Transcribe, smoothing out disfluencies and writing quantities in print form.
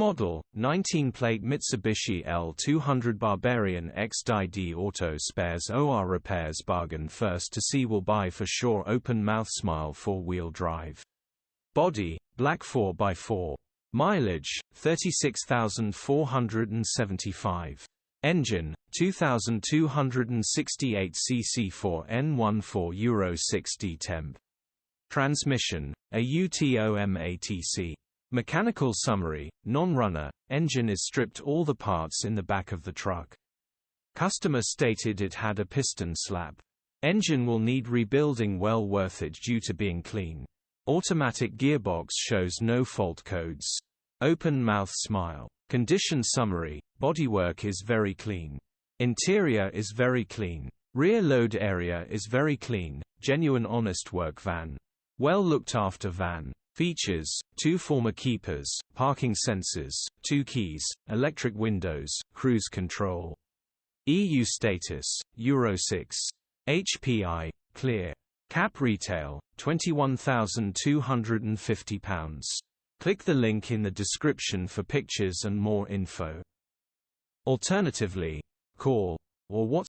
Model, 19-plate Mitsubishi L200 Barbarian XDD Auto Spares OR Repairs Bargain First to see will buy for sure. Open mouth smile 4-wheel drive. Body, black 4x4. Mileage, 36,475. Engine, 2,268 cc 4N14 Euro 6D temp. Transmission, AUTOMATC. Mechanical summary, non-runner, engine is stripped, all the parts in the back of the truck. Customer stated it had a piston slap. Engine will need rebuilding, well worth it due to being clean. Automatic gearbox shows no fault codes. Open mouth smile. Condition summary, bodywork is very clean. Interior is very clean. Rear load area is very clean, genuine honest work van. Well looked after van. Features, 2 former keepers, parking sensors, 2 keys, electric windows, cruise control. EU status, Euro 6. HPI, clear. Cap retail, £21,250. Click the link in the description for pictures and more info. Alternatively, call or WhatsApp